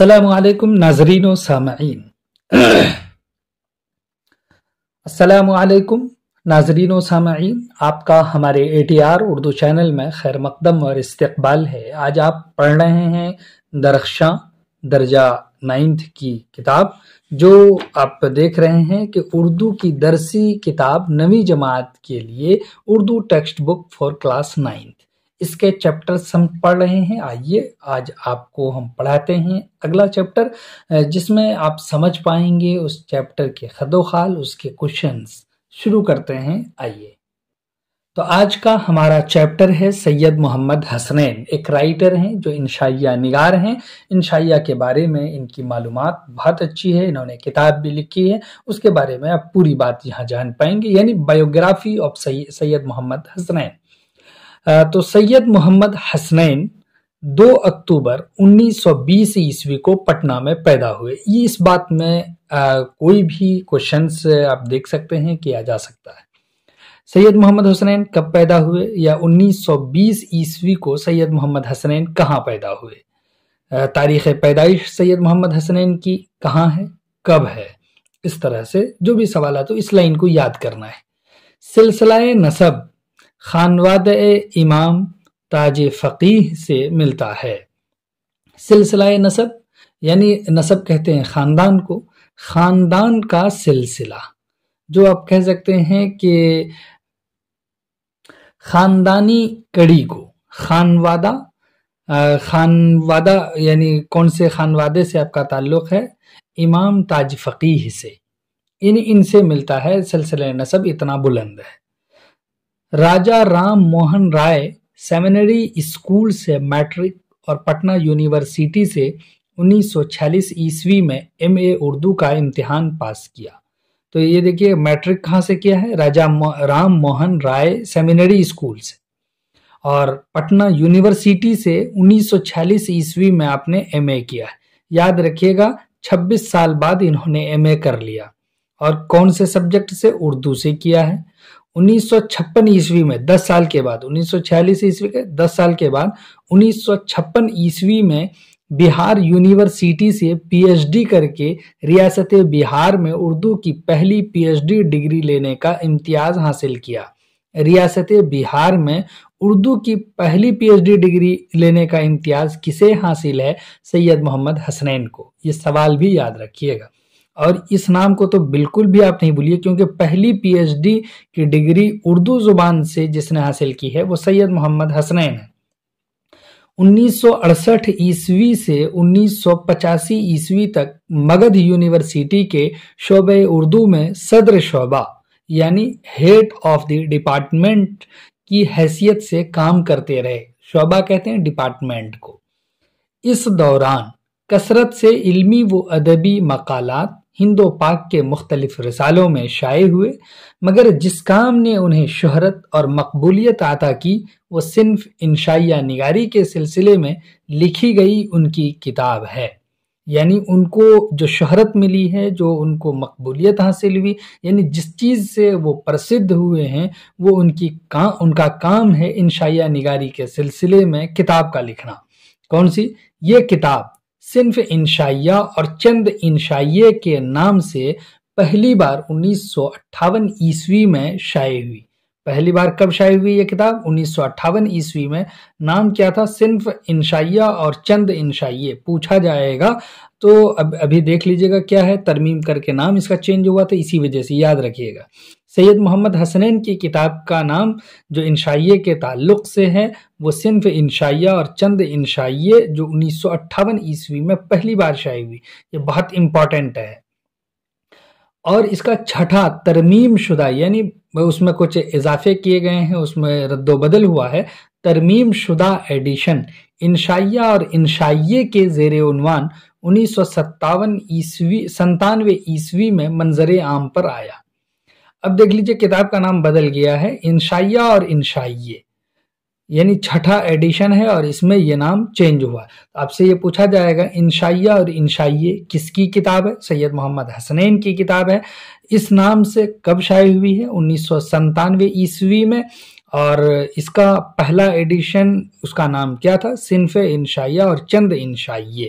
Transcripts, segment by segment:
السلام علیکم ناظرین و سامعین السلام علیکم ناظرین و سامعین، آپ کا ہمارے ATR اردو چینل میں خیر مقدم اور استقبال ہے۔ آج آپ پڑھ رہے ہیں درخشاں درجہ 9th کی کتاب، جو آپ دیکھ رہے ہیں کہ اردو کی درسی کتاب 9ویں جماعت کے لیے Urdu text book for class 9th، اس کے چیپٹرز ہم پڑھ رہے ہیں۔ آئیے آج آپ کو ہم پڑھاتے ہیں اگلا چیپٹر، جس میں آپ سمجھ پائیں گے اس چیپٹر کے خد و خال، اس کے کوشچنز۔ شروع کرتے ہیں، آئیے۔ تو آج کا ہمارا چیپٹر ہے سید محمد حسنین، ایک رائٹر ہیں جو انشائیہ نگار ہیں۔ انشائیہ کے بارے میں ان کی معلومات بہت اچھی ہے، انہوں نے کتاب بھی لکھی ہے، اس کے بارے میں آپ پوری بات یہاں جان پائیں گے، یعنی بایوگرافی آف سید محمد حسنین۔ تو سید محمد حسنین 2 اکتوبر 1920 عیسوی کو پٹنہ میں پیدا ہوئے۔ یہ اس بات میں کوئی بھی کوشچنس آپ دیکھ سکتے ہیں کیا جا سکتا ہے۔ سید محمد حسنین کب پیدا ہوئے، یا 1920 عیسوی کو سید محمد حسنین کہاں پیدا ہوئے، تاریخ پیدائش سید محمد حسنین کی کہاں ہے، کب ہے، اس طرح سے جو بھی سوالات ہو اس لائن کو یاد کرنا ہے۔ سلسلہ نسب خانوادہ امام تاج فقیہ سے ملتا ہے۔ سلسلہ نسب یعنی نسب کہتے ہیں خاندان کو، خاندان کا سلسلہ، جو آپ کہہ سکتے ہیں کہ خاندانی کڑی کو خانوادہ یعنی کون سے خانوادے سے آپ کا تعلق ہے، امام تاج فقیہ سے، ان سے ملتا ہے سلسلہ نسب اتنا بلند ہے۔ راجہ رام موہن رائے سیمینری اسکول سے میٹرک اور پٹنہ یونیورسٹی سے 1946 عیسوی میں MA اردو کا امتحان پاس کیا۔ تو یہ دیکھیے میٹرک کہاں سے کیا ہے، راجہ رام موہن رائے سیمینری اسکول سے، اور پٹنہ یونیورسٹی سے 1946 عیسوی میں آپ نے MA کیا ہے۔ یاد رکھیے گا 26 سال بعد انہوں نے MA کر لیا، اور کون سے سبجیکٹ سے، اردو سے کیا ہے۔ 1956 عیسوی میں 10 سال کے بعد، 1946 عیسوی کے 10 سال کے بعد 1956 عیسوی میں بہار یونیورسٹی سے PhD کر کے ریاست بہار میں اردو کی پہلی PhD ڈگری لینے کا امتیاز حاصل کیا۔ ریاست بہار میں اردو کی پہلی PhD ڈگری لینے کا امتیاز کسے حاصل ہے، سید محمد حسنین کو۔ یہ سوال بھی یاد رکھیے گا، اور اس نام کو تو بالکل بھی آپ نہیں بھولیے، کیونکہ پہلی PhD کی ڈگری اردو زبان سے جس نے حاصل کی ہے وہ سید محمد حسنین ہے۔ 1968 عیسوی سے 1985 عیسوی تک مگدھ یونیورسٹی کے شعبہ اردو میں صدر شعبہ یعنی ہیڈ آف دی ڈپارٹمنٹ کی حیثیت سے کام کرتے رہے۔ شعبہ کہتے ہیں ڈپارٹمنٹ کو۔ اس دوران کثرت سے علمی و ادبی مقالات ہند و پاک کے مختلف رسالوں میں شائع ہوئے، مگر جس کام نے انہیں شہرت اور مقبولیت عطا کی وہ صنف انشائیہ نگاری کے سلسلے میں لکھی گئی ان کی کتاب ہے۔ یعنی ان کو جو شہرت ملی ہے، جو ان کو مقبولیت حاصل ہوئی، یعنی جس چیز سے وہ پرسدھ ہوئے ہیں، وہ ان کا کام ہے انشائیہ نگاری کے سلسلے میں کتاب کا لکھنا۔ کون سی؟ یہ کتاب صنف انشائیہ اور چند انشائیے کے نام سے پہلی بار 1958 عیسوی میں شائع ہوئی۔ پہلی بار کب شائع ہوئی یہ کتاب؟ 1958 عیسوی میں۔ نام کیا تھا؟ صنف انشائیہ اور چند انشائیے۔ پوچھا جائے گا تو ابھی دیکھ لیجئے گا کیا ہے، ترمیم کر کے نام اس کا چینج ہوا تھا، اسی وجہ سے یاد رکھیے گا۔ سید محمد حسنین کی کتاب کا نام جو انشائیے کے تعلق سے ہے وہ صنف انشائیہ اور چند انشائیے، جو 1958 عیسوی میں پہلی بار شائع ہوئی۔ یہ بہت امپورٹنٹ ہے۔ اور اس کا چھٹا ترمیم شدہ، یعنی اس میں کچھ اضافے کیے گئے ہیں، اس میں رد و بدل ہوا ہے، ترمیم شدہ ایڈیشن انشائیہ اور انشائیے کے زیر عنوان 1997 عیسوی میں منظر عام پر آیا۔ اب دیکھ لیجئے کتاب کا نام بدل گیا ہے، انشائیہ اور انشائیے، یعنی چھٹا ایڈیشن ہے، اور اس میں یہ نام چینج ہوا۔ آپ سے یہ پوچھا جائے گا انشائیہ اور انشائیے کس کی کتاب ہے؟ سید محمد حسنین کی کتاب ہے۔ اس نام سے کب شائع ہوئی ہے؟ 1997 عیسوی میں، اور اس کا پہلا ایڈیشن اس کا نام کیا تھا؟ صنف انشائیہ اور چند انشائیے۔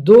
2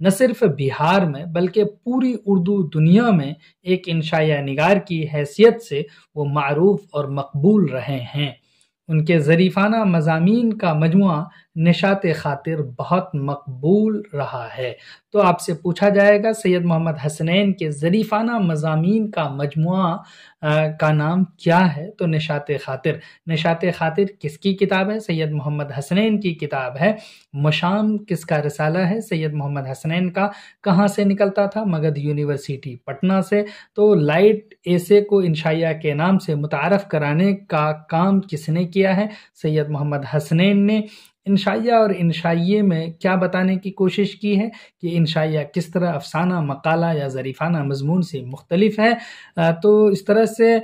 نہ صرف بہار میں بلکہ پوری اردو دنیا میں ایک انشائیہ نگار کی حیثیت سے وہ معروف اور مقبول رہے ہیں۔ ان کے ظریفانہ مضامین کا مجموعہ نشاط خاطر بہت مقبول رہا ہے۔ تو آپ سے پوچھا جائے گا سید محمد حسنین کے ظریفانہ مضامین کا مجموعہ کا نام کیا ہے؟ تو نشاط خاطر۔ نشاط خاطر کس کی کتاب ہے؟ سید محمد حسنین کی کتاب ہے۔ مشام کس کا رسالہ ہے؟ سید محمد حسنین کا۔ کہاں سے نکلتا تھا؟ مگدھ یونیورسٹی پٹنہ سے۔ تو لائٹ ایسے کو انشائیہ کے نام سے متعارف کرانے کا کام کس نے کیا ہے؟ سید محمد حسنین نے۔ انشائیہ اور انشائیے میں کیا بتانے کی کوشش کی ہے کہ انشائیہ کس طرح افسانہ، مقالہ یا ظریفانہ مضمون سے مختلف ہے۔ تو اس طرح سے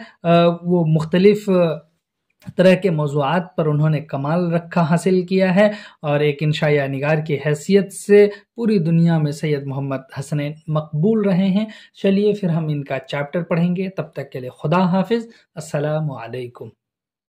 وہ مختلف طرح کے موضوعات پر انہوں نے کمال رکھا حاصل کیا ہے، اور ایک انشائیہ نگار کی حیثیت سے پوری دنیا میں سید محمد حسنین مقبول رہے ہیں۔ چلیے پھر ہم ان کا چیپٹر پڑھیں گے، تب تک کے لیے خدا حافظ، السلام علیکم۔